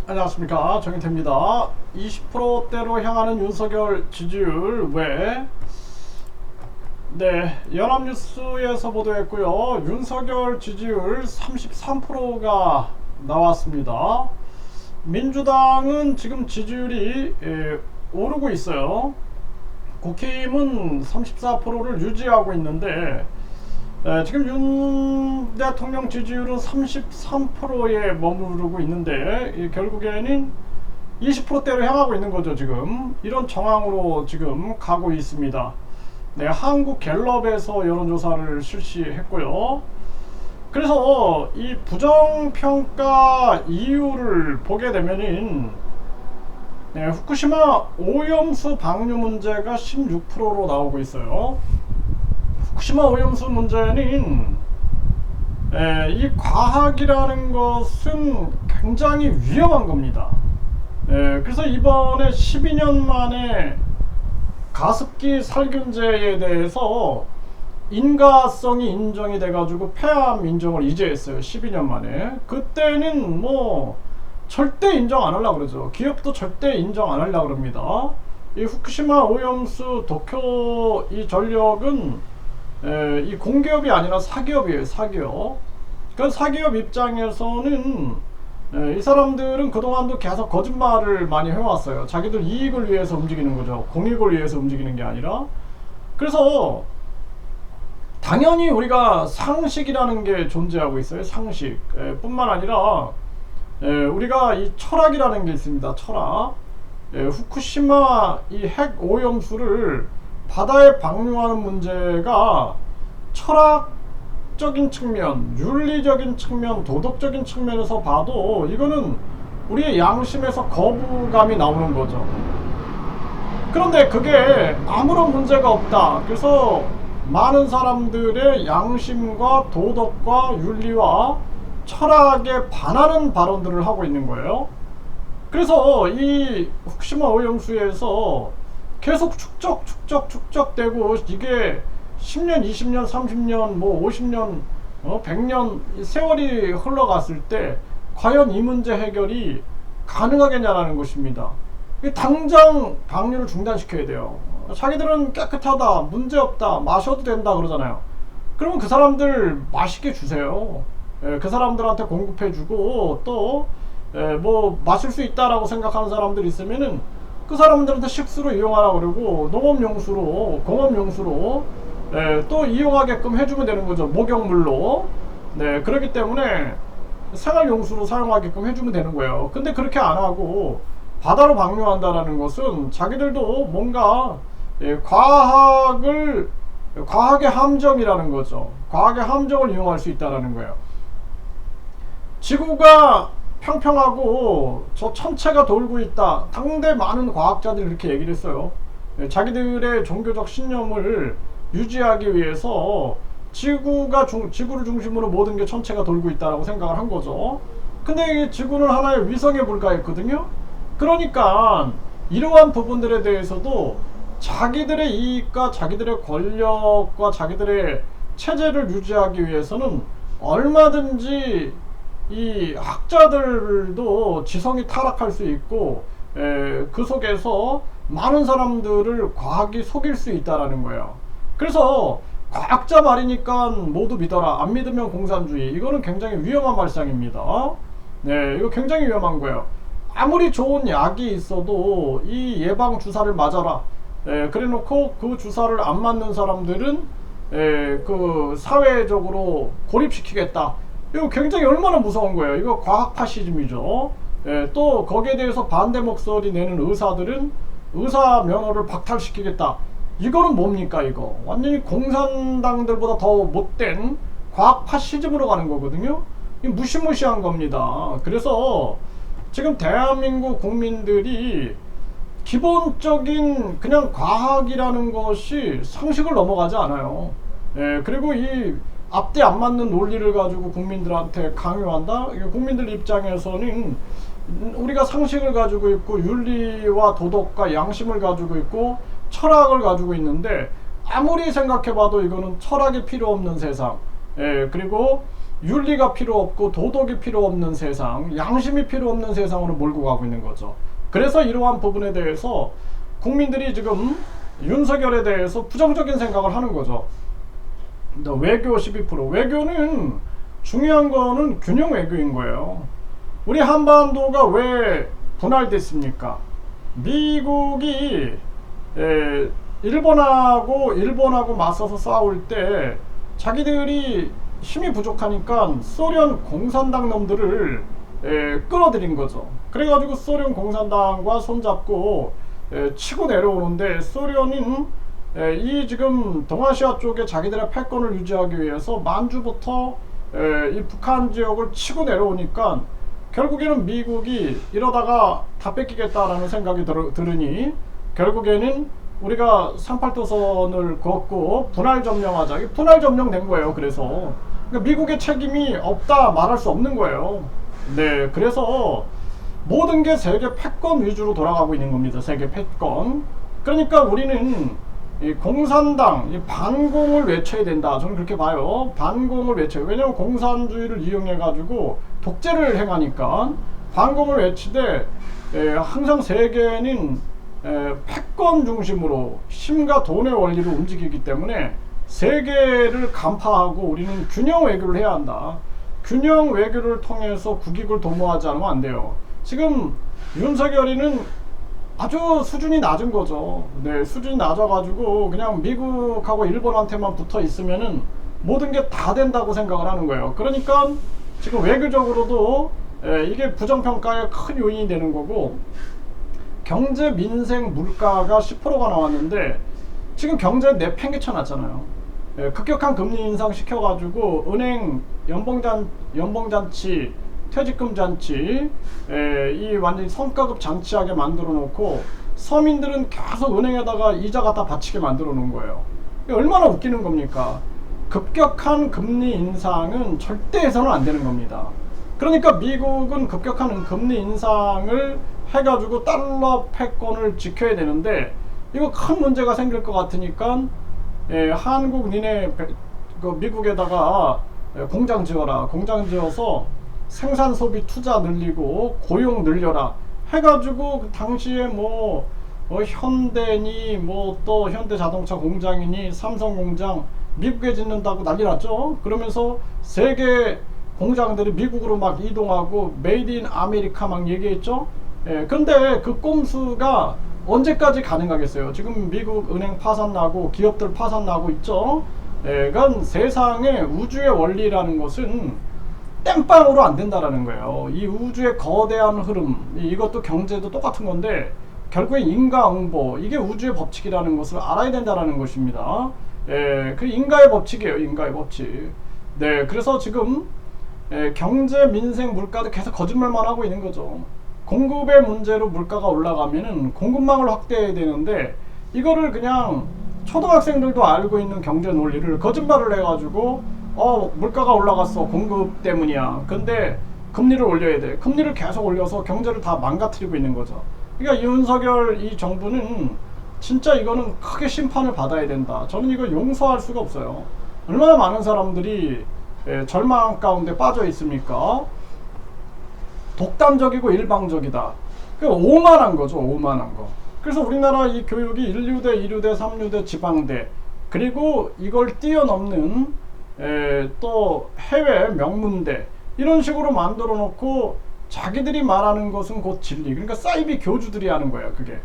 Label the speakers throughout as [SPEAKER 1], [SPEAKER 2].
[SPEAKER 1] 안녕하십니까, 정인태입니다. 20%대로 향하는 윤석열 지지율 외 연합뉴스에서 보도했고요. 윤석열 지지율 33%가 나왔습니다. 민주당은 지금 지지율이 오르고 있어요. 국힘은 34%를 유지하고 있는데 지금 윤 대통령 지지율은 33%에 머무르고 있는데 결국에는 20%대로 향하고 있는 거죠. 지금 이런 정황으로 지금 가고 있습니다. 한국갤럽에서 여론조사를 실시했고요. 그래서 이 부정평가 이유를 보게 되면은 후쿠시마 오염수 방류 문제가 16%로 나오고 있어요. 후쿠시마 오염수 문제는 이 과학이라는 것은 굉장히 위험한 겁니다. 그래서 이번에 12년 만에 가습기 살균제에 대해서 인가성이 인정이 돼가지고 폐암 인정을 이제 했어요. 12년 만에. 그때는 뭐 절대 인정 안 하려고 그러죠. 기업도 절대 인정 안 하려고 그럽니다. 이 후쿠시마 오염수 도쿄 이 전력은 이 공기업이 아니라 사기업이에요. 사기업. 그 사기업 입장에서는 이 사람들은 그동안도 계속 거짓말을 많이 해왔어요. 자기들 이익을 위해서 움직이는 거죠. 공익을 위해서 움직이는 게 아니라. 그래서 당연히 우리가 상식이라는 게 존재하고 있어요. 상식 뿐만 아니라 우리가 이 철학이라는 게 있습니다. 철학. 후쿠시마 이 핵 오염수를 바다에 방류하는 문제가 철학적인 측면, 윤리적인 측면, 도덕적인 측면에서 봐도 이거는 우리의 양심에서 거부감이 나오는 거죠. 그런데 그게 아무런 문제가 없다. 그래서 많은 사람들의 양심과 도덕과 윤리와 철학에 반하는 발언들을 하고 있는 거예요. 그래서 이 후쿠시마 오염수에서 계속 축적되고 이게 10년, 20년, 30년, 뭐 50년, 100년 세월이 흘러갔을 때 과연 이 문제 해결이 가능하겠냐라는 것입니다. 당장 방류를 중단시켜야 돼요. 자기들은 깨끗하다, 문제없다, 마셔도 된다 그러잖아요. 그러면 그 사람들 마시게 주세요. 그 사람들한테 공급해주고 또 뭐 마실 수 있다라고 생각하는 사람들 있으면은 그 사람들한테 식수로 이용하라고 그러고 농업용수로, 공업용수로 또 이용하게끔 해주면 되는 거죠. 목욕물로. 그렇기 때문에 생활용수로 사용하게끔 해주면 되는 거예요. 근데 그렇게 안 하고 바다로 방류한다라는 것은 자기들도 뭔가 과학의 함정이라는 거죠. 과학의 함정을 이용할 수 있다라는 거예요. 지구가 평평하고 저 천체가 돌고 있다. 당대 많은 과학자들이 이렇게 얘기를 했어요. 자기들의 종교적 신념을 유지하기 위해서 지구를 중심으로 모든 게 천체가 돌고 있다라고 생각을 한 거죠. 근데 이 지구는 하나의 위성에 불과했거든요. 그러니까 이러한 부분들에 대해서도 자기들의 이익과 자기들의 권력과 자기들의 체제를 유지하기 위해서는 얼마든지 이 학자들도 지성이 타락할 수 있고 그 속에서 많은 사람들을 과학이 속일 수 있다라는 거예요. 그래서 과학자 말이니까 모두 믿어라, 안 믿으면 공산주의. 이거는 굉장히 위험한 발상입니다. 이거 굉장히 위험한 거예요. 아무리 좋은 약이 있어도 이 예방 주사를 맞아라. 그래 놓고 그 주사를 안 맞는 사람들은 그 사회적으로 고립시키겠다. 이거 굉장히 얼마나 무서운 거예요. 이거 과학 파시즘이죠. 또 거기에 대해서 반대 목소리 내는 의사들은 의사 면허를 박탈시키겠다. 이거는 뭡니까 이거? 완전히 공산당들보다 더 못된 과학 파시즘으로 가는 거거든요. 이 무시무시한 겁니다. 그래서 지금 대한민국 국민들이 기본적인 그냥 과학이라는 것이 상식을 넘어가지 않아요. 그리고 이 앞뒤 안 맞는 논리를 가지고 국민들한테 강요한다? 국민들 입장에서는 우리가 상식을 가지고 있고 윤리와 도덕과 양심을 가지고 있고 철학을 가지고 있는데 아무리 생각해봐도 이거는 철학이 필요 없는 세상. 그리고 윤리가 필요 없고 도덕이 필요 없는 세상, 양심이 필요 없는 세상으로 몰고 가고 있는 거죠. 그래서 이러한 부분에 대해서 국민들이 지금 윤석열에 대해서 부정적인 생각을 하는 거죠. 외교 12%. 외교는 중요한 거는 균형 외교인 거예요. 우리 한반도가 왜 분할됐습니까? 미국이 일본하고 맞서서 싸울 때 자기들이 힘이 부족하니까 소련 공산당 놈들을 끌어들인 거죠. 그래가지고 소련 공산당과 손잡고 치고 내려오는데, 소련은 이 지금 동아시아 쪽에 자기들의 패권을 유지하기 위해서 만주부터 이 북한 지역을 치고 내려오니까 결국에는 미국이 이러다가 다 뺏기겠다라는 생각이 들으니 결국에는 우리가 38도선을 걷고 분할 점령하자. 분할 점령된 거예요. 그래서 그러니까 미국의 책임이 없다 말할 수 없는 거예요. 네, 그래서 모든 게 세계 패권 위주로 돌아가고 있는 겁니다. 세계 패권. 그러니까 우리는 이 공산당, 이 반공을 외쳐야 된다. 저는 그렇게 봐요. 반공을 외쳐요. 왜냐면 공산주의를 이용해 가지고 독재를 행하니까 반공을 외치되, 항상 세계는 패권 중심으로 힘과 돈의 원리로 움직이기 때문에 세계를 간파하고 우리는 균형 외교를 해야 한다. 균형 외교를 통해서 국익을 도모하지 않으면 안 돼요. 지금 윤석열이는 아주 수준이 낮은 거죠. 네, 수준이 낮아가지고 그냥 미국하고 일본한테만 붙어 있으면은 모든 게 다 된다고 생각을 하는 거예요. 그러니까 지금 외교적으로도 이게 부정평가의 큰 요인이 되는 거고, 경제, 민생, 물가가 10%가 나왔는데 지금 경제 내팽개쳐 놨잖아요. 급격한 금리 인상 시켜가지고 은행 연봉잔치, 퇴직금 잔치, 이 완전히 성과급 잔치하게 만들어 놓고 서민들은 계속 은행에다가 이자 갖다 바치게 만들어 놓은 거예요. 얼마나 웃기는 겁니까? 급격한 금리 인상은 절대 해서는 안 되는 겁니다. 그러니까 미국은 급격한 금리 인상을 해가지고 달러 패권을 지켜야 되는데, 이거 큰 문제가 생길 것 같으니까 한국 니네 미국에다가 공장 지어라. 공장 지어서 생산 소비 투자 늘리고 고용 늘려라 해가지고 그 당시에 현대니 또 현대자동차 공장이니 삼성 공장 미국에 짓는다고 난리 났죠. 그러면서 세계 공장들이 미국으로 막 이동하고 메이드 인 아메리카 막 얘기했죠. 근데 그 꼼수가 언제까지 가능하겠어요? 지금 미국 은행 파산나고 기업들 파산나고 있죠. 그건 세상의 우주의 원리라는 것은 땜빵으로 안 된다라는 거예요. 이 우주의 거대한 흐름, 이것도 경제도 똑같은 건데 결국에 인과응보, 이게 우주의 법칙이라는 것을 알아야 된다라는 것입니다. 그 인과의 법칙이에요. 인과의 법칙. 네, 그래서 지금 경제, 민생, 물가도 계속 거짓말만 하고 있는 거죠. 공급의 문제로 물가가 올라가면은 공급망을 확대해야 되는데, 이거를 그냥 초등학생들도 알고 있는 경제 논리를 거짓말을 해가지고 물가가 올라갔어, 공급 때문이야. 근데 금리를 올려야 돼. 금리를 계속 올려서 경제를 다 망가뜨리고 있는 거죠. 그러니까 윤석열 이 정부는 진짜 이거는 크게 심판을 받아야 된다. 저는 이거 용서할 수가 없어요. 얼마나 많은 사람들이 절망 가운데 빠져 있습니까? 독단적이고 일방적이다. 오만한 거죠. 오만한 거. 그래서 우리나라 이 교육이 1류대, 2류대, 3류대, 지방대, 그리고 이걸 뛰어넘는 또 해외 명문대, 이런 식으로 만들어 놓고 자기들이 말하는 것은 곧 진리. 그러니까 사이비 교주들이 하는 거예요. 그게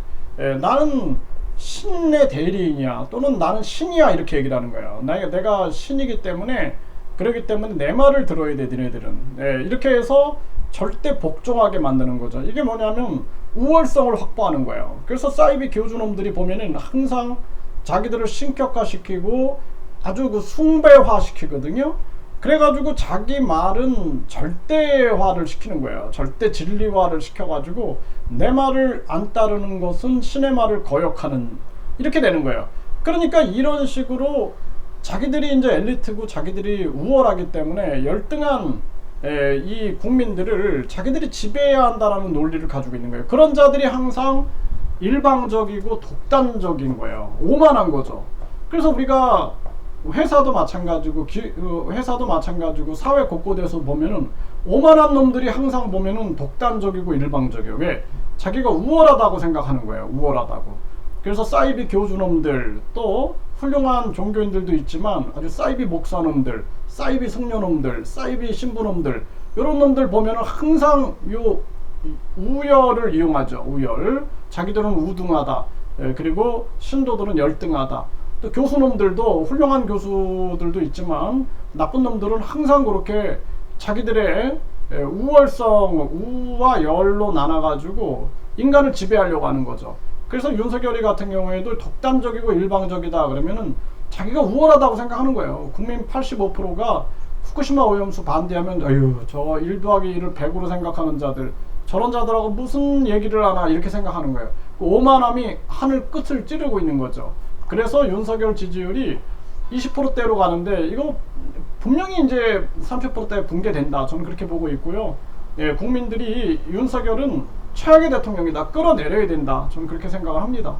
[SPEAKER 1] 나는 신의 대리인이야, 또는 나는 신이야, 이렇게 얘기를 하는 거예요. 내가 신이기 때문에, 그렇기 때문에 내 말을 들어야 돼, 니네들은. 이렇게 해서 절대 복종하게 만드는 거죠. 이게 뭐냐면 우월성을 확보하는 거예요. 그래서 사이비 교주놈들이 보면은 항상 자기들을 신격화시키고 아주 그 숭배화시키거든요. 그래가지고 자기 말은 절대화를 시키는 거예요. 절대 진리화를 시켜가지고 내 말을 안 따르는 것은 신의 말을 거역하는, 이렇게 되는 거예요. 그러니까 이런 식으로 자기들이 이제 엘리트고 자기들이 우월하기 때문에 열등한 이 국민들을 자기들이 지배해야 한다라는 논리를 가지고 있는 거예요. 그런 자들이 항상 일방적이고 독단적인 거예요. 오만한 거죠. 그래서 우리가 회사도 마찬가지고 회사도 마찬가지고 사회 곳곳에서 보면은 오만한 놈들이 항상 보면은 독단적이고 일방적이에요. 왜? 자기가 우월하다고 생각하는 거예요. 우월하다고. 그래서 사이비 교주놈들, 또 훌륭한 종교인들도 있지만 아주 사이비 목사놈들, 사이비 성녀놈들, 사이비 신부놈들, 이런 놈들 보면은 항상 요 우열을 이용하죠. 우열. 자기들은 우등하다. 그리고 신도들은 열등하다. 또 교수놈들도, 훌륭한 교수들도 있지만 나쁜 놈들은 항상 그렇게 자기들의 우월성, 우와 열로 나눠가지고 인간을 지배하려고 하는 거죠. 그래서 윤석열이 같은 경우에도 독단적이고 일방적이다 그러면은 자기가 우월하다고 생각하는 거예요. 국민 85%가 후쿠시마 오염수 반대하면 아유 저 1 더하기 1을 100으로 생각하는 자들, 저런 자들하고 무슨 얘기를 하나 이렇게 생각하는 거예요. 그 오만함이 하늘 끝을 찌르고 있는 거죠. 그래서 윤석열 지지율이 20%대로 가는데 이거 분명히 이제 30%대 붕괴된다. 저는 그렇게 보고 있고요. 예, 국민들이 윤석열은 최악의 대통령이다. 끌어내려야 된다. 저는 그렇게 생각을 합니다.